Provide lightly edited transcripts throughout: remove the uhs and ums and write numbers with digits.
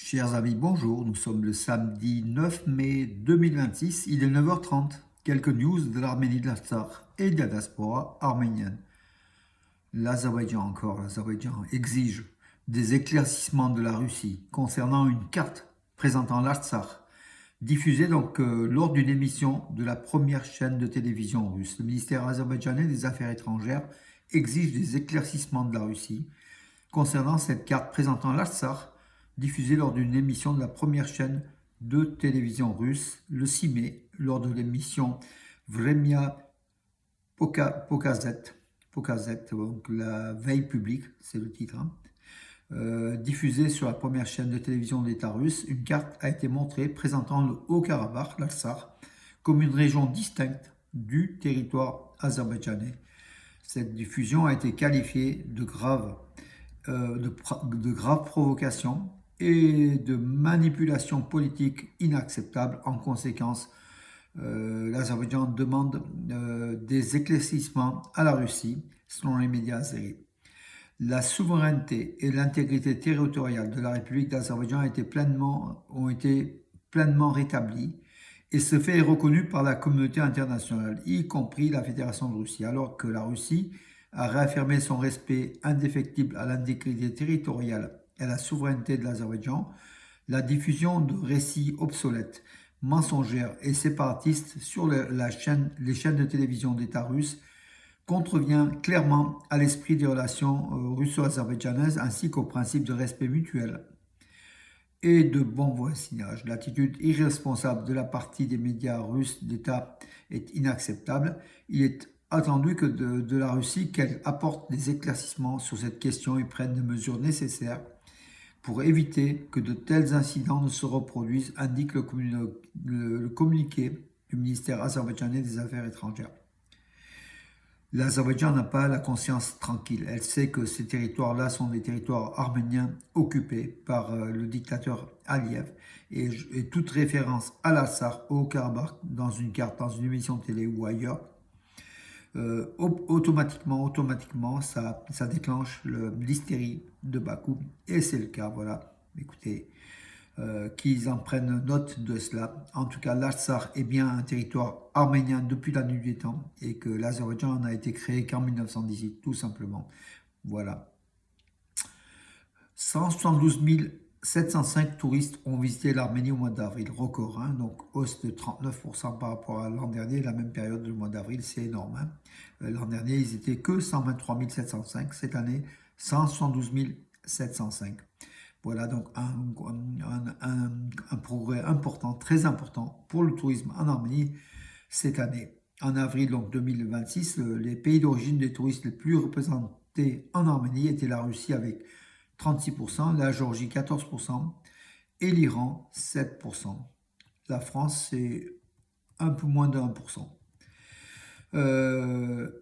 Chers amis, bonjour. Nous sommes le samedi 9 mai 2026. Il est 9h30. Quelques news de l'Arménie de l'Artsakh et de la diaspora arménienne. L'Azerbaïdjan exige des éclaircissements de la Russie concernant une carte présentant l'Artsakh, diffusée lors d'une émission de la première chaîne de télévision russe. Le ministère azerbaïdjanais des Affaires étrangères exige des éclaircissements de la Russie concernant cette carte présentant l'Artsakh, diffusée lors d'une émission de la première chaîne de télévision russe le 6 mai, lors de l'émission Vremya Pokazet, donc la veille publique, c'est le titre, diffusée sur la première chaîne de télévision d'État russe. Une carte a été montrée présentant le Haut-Karabakh, l'Artsakh, comme une région distincte du territoire azerbaïdjanais. Cette diffusion a été qualifiée de grave provocation et de manipulation politique inacceptable. En conséquence, l'Azerbaïdjan demande des éclaircissements à la Russie, selon les médias azéris. La souveraineté et l'intégrité territoriale de la République d'Azerbaïdjan ont été pleinement rétablies, et ce fait est reconnu par la communauté internationale, y compris la Fédération de Russie, alors que la Russie a réaffirmé son respect indéfectible à l'intégrité territoriale et à la souveraineté de l'Azerbaïdjan. La diffusion de récits obsolètes, mensongères et séparatistes sur les chaînes de télévision d'État russe contrevient clairement à l'esprit des relations russo-azerbaïdjanaises ainsi qu'au principe de respect mutuel et de bon voisinage. L'attitude irresponsable de la partie des médias russes d'État est inacceptable. Il est attendu que de la Russie qu'elle apporte des éclaircissements sur cette question et prenne des mesures nécessaires pour éviter que de tels incidents ne se reproduisent, indique le communiqué du ministère azerbaïdjanais des Affaires étrangères. L'Azerbaïdjan n'a pas la conscience tranquille. Elle sait que ces territoires-là sont des territoires arméniens occupés par le dictateur Aliyev. Et toute référence à l'Artsakh, au Karabakh, dans une carte, dans une émission de télé ou ailleurs, automatiquement, ça déclenche l'hystérie de Bakou. Et c'est le cas, voilà. Écoutez, qu'ils en prennent note de cela. En tout cas, l'Artsakh est bien un territoire arménien depuis la nuit des temps et que l'Azerbaïdjan n'a été créé qu'en 1918, tout simplement. Voilà. 172 705 touristes ont visité l'Arménie au mois d'avril, record, hein, donc hausse de 39% par rapport à l'an dernier, la même période du mois d'avril, c'est énorme. Hein. L'an dernier, ils étaient que 123 705, cette année, 172 705. Voilà donc un progrès important, très important pour le tourisme en Arménie cette année. En avril donc 2026, les pays d'origine des touristes les plus représentés en Arménie étaient la Russie avec 36%, la Géorgie 14% et l'Iran 7%. La France, c'est un peu moins de 1%.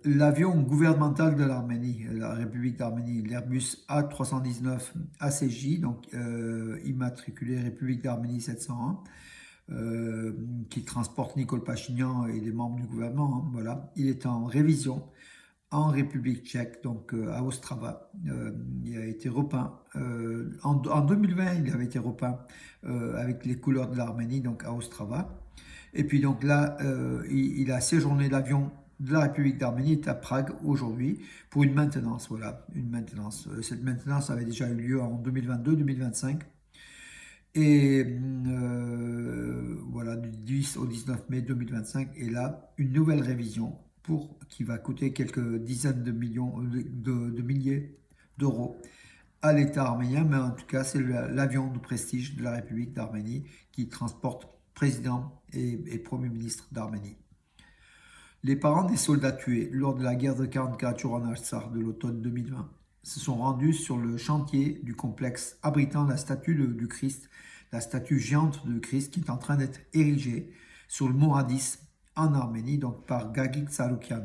L'avion gouvernemental de l'Arménie, la République d'Arménie, l'Airbus A319 ACJ, donc immatriculé République d'Arménie 701, qui transporte Nicole Pachinian et les membres du gouvernement, hein, voilà. Il est en révision en République tchèque, donc à Ostrava. Il a été repeint. En 2020, il avait été repeint avec les couleurs de l'Arménie, donc à Ostrava. Et puis donc là, il a séjourné l'avion de la République d'Arménie à Prague aujourd'hui pour une maintenance. Voilà, une maintenance. Cette maintenance avait déjà eu lieu en 2022-2025. Et voilà, du 10 au 19 mai 2025. Et là, une nouvelle révision qui va coûter quelques dizaines de millions, de milliers d'euros à l'État arménien. Mais en tout cas, c'est l'avion de prestige de la République d'Arménie qui transporte président et premier ministre d'Arménie. Les parents des soldats tués lors de la guerre de 44 jours en Artsakh de l'automne 2020 se sont rendus sur le chantier du complexe abritant la statue du Christ, la statue géante du Christ qui est en train d'être érigée sur le mont Hadis en Arménie, donc par Gagik Tsaroukian,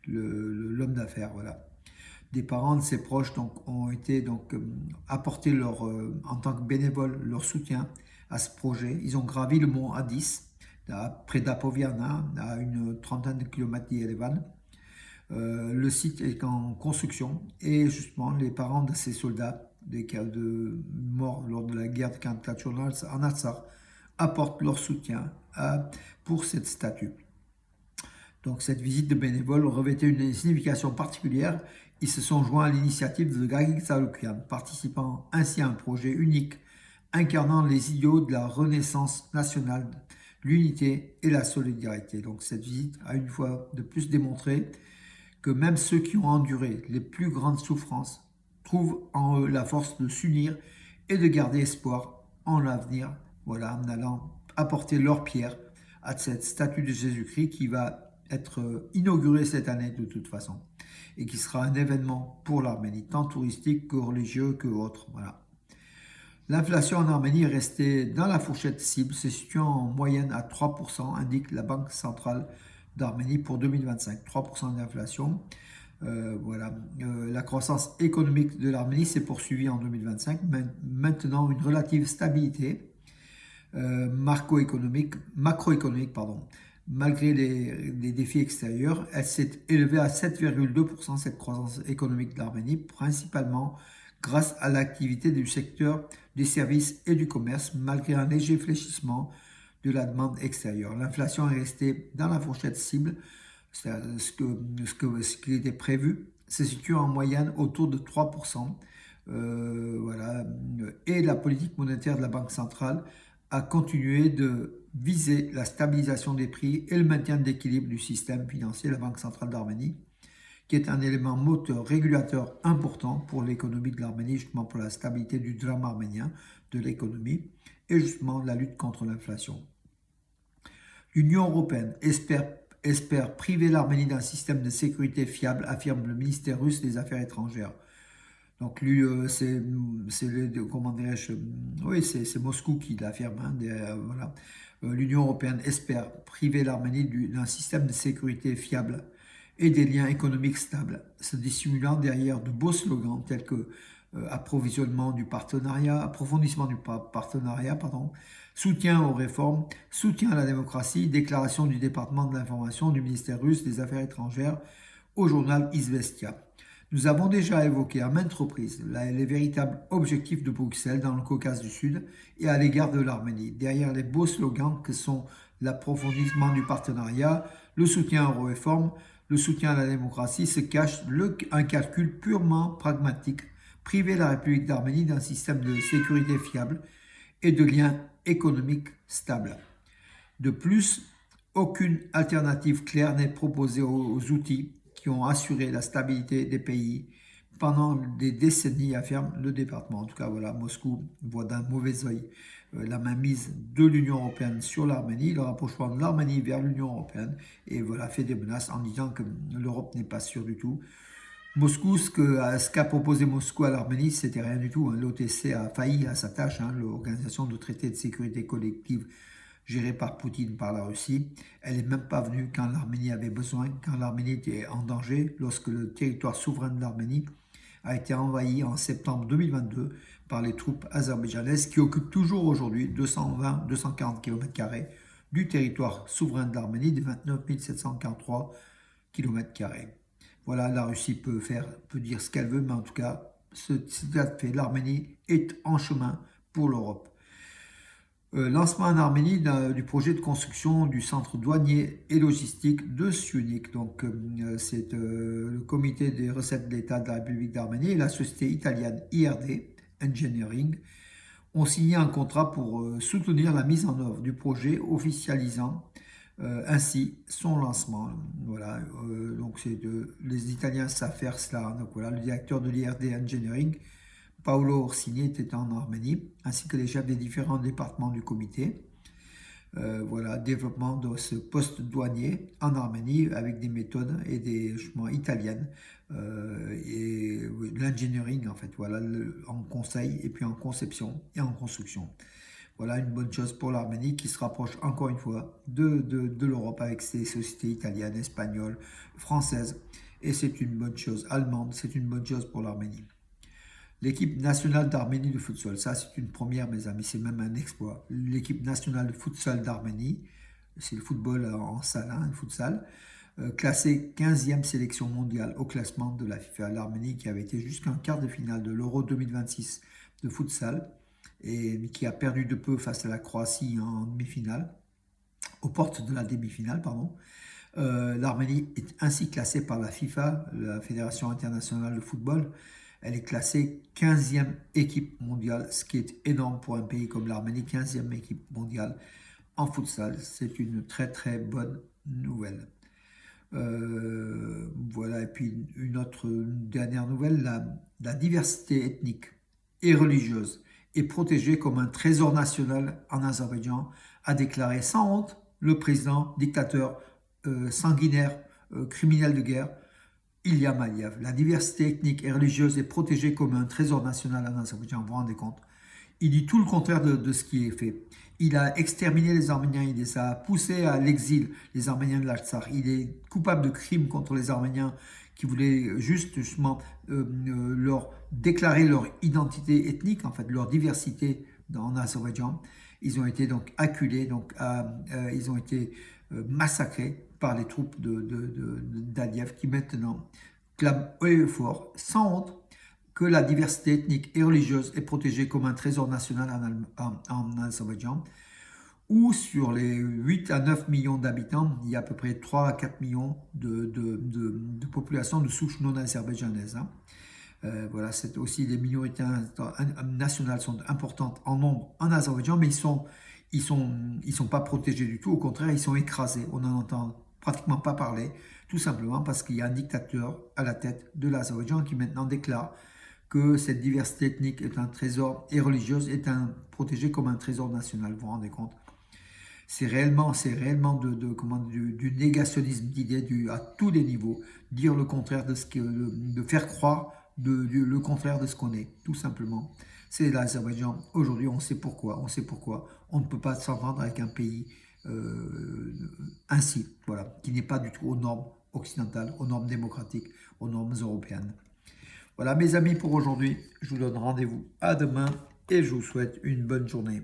l'homme d'affaires, voilà. Des parents de ses proches ont été apporté en tant que bénévoles leur soutien à ce projet. Ils ont gravi le mont Hadis, près d'Apoviana, à une trentaine de kilomètres d'Yerevan. Le site est en construction et justement les parents de ces soldats des cas de morts lors de la guerre de 44 jours en Artsakh, apportent leur soutien pour cette statue. Donc cette visite de bénévoles revêtait une signification particulière. Ils se sont joints à l'initiative de Gagik Tsaloukian, participant ainsi à un projet unique incarnant les idéaux de la renaissance nationale, l'unité et la solidarité. Donc cette visite a une fois de plus démontré que même ceux qui ont enduré les plus grandes souffrances trouvent en eux la force de s'unir et de garder espoir en l'avenir, voilà, en allant apporter leur pierre à cette statue de Jésus-Christ qui va être inaugurée cette année de toute façon et qui sera un événement pour l'Arménie, tant touristique que religieux que autre. Voilà. L'inflation en Arménie est restée dans la fourchette cible, se situant en moyenne à 3%, indique la Banque centrale d'Arménie pour 2025. 3% d'inflation. Voilà. La croissance économique de l'Arménie s'est poursuivie en 2025, maintenant une relative stabilité macroéconomique, malgré les défis extérieurs. Elle s'est élevée à 7,2% cette croissance économique de l'Arménie, principalement grâce à l'activité du secteur des services et du commerce, malgré un léger fléchissement de la demande extérieure. L'inflation est restée dans la fourchette cible, ce qui était prévu, se situe en moyenne autour de 3%. Voilà. Et la politique monétaire de la Banque centrale a continué de viser la stabilisation des prix et le maintien d'équilibre du système financier de la Banque centrale d'Arménie, qui est un élément moteur régulateur important pour l'économie de l'Arménie, justement pour la stabilité du drame arménien, de l'économie, et justement la lutte contre l'inflation. L'Union européenne espère priver l'Arménie d'un système de sécurité fiable, affirme le ministère russe des Affaires étrangères. Donc lui, comment dirais-je, oui, c'est Moscou qui l'affirme. Hein, voilà. L'Union européenne espère priver l'Arménie d'un système de sécurité fiable et des liens économiques stables, se dissimulant derrière de beaux slogans tels que approvisionnement du partenariat, approfondissement du partenariat, soutien aux réformes, soutien à la démocratie, déclaration du département de l'information du ministère russe des Affaires étrangères au journal Izvestia. Nous avons déjà évoqué à maintes reprises les véritables objectifs de Bruxelles dans le Caucase du Sud et à l'égard de l'Arménie. Derrière les beaux slogans que sont l'approfondissement du partenariat, le soutien aux réformes, le soutien à la démocratie, se cache un calcul purement pragmatique, priver la République d'Arménie d'un système de sécurité fiable et de liens économiques stables. De plus, aucune alternative claire n'est proposée aux outils qui ont assuré la stabilité des pays pendant des décennies, affirme le département. En tout cas, voilà, Moscou voit d'un mauvais œil la mainmise de l'Union européenne sur l'Arménie, le rapprochement de l'Arménie vers l'Union européenne, et voilà, fait des menaces en disant que l'Europe n'est pas sûre du tout. Moscou, ce qu'a proposé Moscou à l'Arménie, c'était rien du tout. Hein. L'OTC a failli à sa tâche, hein, l'Organisation de traité de sécurité collective gérée par Poutine, par la Russie. Elle n'est même pas venue quand l'Arménie avait besoin, quand l'Arménie était en danger, lorsque le territoire souverain de l'Arménie a été envahi en septembre 2022 par les troupes azerbaïdjanaises qui occupent toujours aujourd'hui 220-240 km² du territoire souverain de l'Arménie de 29 743 km². Voilà, la Russie peut dire ce qu'elle veut, mais en tout cas, l'Arménie est en chemin pour l'Europe. Lancement en Arménie du projet de construction du centre douanier et logistique de Syunik. Donc, c'est le comité des recettes de l'État de la République d'Arménie et la société italienne IRD Engineering ont signé un contrat pour soutenir la mise en œuvre du projet, officialisant ainsi son lancement. Voilà, donc les Italiens savent faire cela. Donc voilà, le directeur de l'IRD Engineering, Paolo Orsini, était en Arménie, ainsi que les chefs des différents départements du comité. Voilà, développement de ce poste douanier en Arménie avec des méthodes et des chemins italiennes et l'engineering en fait, voilà, en conseil et puis en conception et en construction. Voilà une bonne chose pour l'Arménie qui se rapproche encore une fois de l'Europe avec ses sociétés italiennes, espagnoles, françaises. Et c'est une bonne chose, allemande, c'est une bonne chose pour l'Arménie. L'équipe nationale d'Arménie de futsal, ça c'est une première mes amis, c'est même un exploit. L'équipe nationale de futsal d'Arménie, c'est le football en salle, hein, le futsal, classée 15e sélection mondiale au classement de la FIFA. L'Arménie qui avait été jusqu'à un quart de finale de l'Euro 2026 de futsal et qui a perdu de peu face à la Croatie en demi-finale, aux portes de la demi-finale, pardon. L'Arménie est ainsi classée par la FIFA, la Fédération internationale de football. Elle est classée 15e équipe mondiale, ce qui est énorme pour un pays comme l'Arménie, 15e équipe mondiale en futsal. C'est une très très bonne nouvelle. Voilà, et puis une dernière nouvelle, la diversité ethnique et religieuse est protégée comme un trésor national en Azerbaïdjan, a déclaré sans honte le président dictateur sanguinaire, criminel de guerre, Ilham Aliyev. La diversité ethnique et religieuse est protégée comme un trésor national en Azerbaïdjan, vous vous rendez compte? Il dit tout le contraire de ce qui est fait. Il a exterminé les Arméniens, il les a poussés à l'exil, les Arméniens de l'Artsakh. Il est coupable de crimes contre les Arméniens qui voulaient justement leur déclarer leur identité ethnique, en fait, leur diversité en Azerbaïdjan. Ils ont été donc acculés, ils ont été massacrés par les troupes d'Aliyev qui maintenant clament haut et fort, sans honte, que la diversité ethnique et religieuse est protégée comme un trésor national en Azerbaïdjan, où sur les 8 à 9 millions d'habitants, il y a à peu près 3 à 4 millions de population de souche non azerbaïdjanaise. Voilà, c'est aussi les minorités nationales sont importantes en nombre en Azerbaïdjan, mais ils sont pas protégés du tout. Au contraire, ils sont écrasés. On n'en entend pratiquement pas parler, tout simplement parce qu'il y a un dictateur à la tête de l'Azerbaïdjan qui maintenant déclare que cette diversité ethnique est un trésor et religieuse est protégée comme un trésor national. Vous vous rendez compte? C'est réellement du négationnisme d'idées à tous les niveaux, dire le contraire de faire croire le contraire de ce qu'on est, tout simplement. C'est l'Azerbaïdjan. Aujourd'hui, on sait pourquoi. On sait pourquoi. On ne peut pas s'entendre avec un pays ainsi, voilà, qui n'est pas du tout aux normes occidentales, aux normes démocratiques, aux normes européennes. Voilà mes amis pour aujourd'hui, je vous donne rendez-vous à demain et je vous souhaite une bonne journée.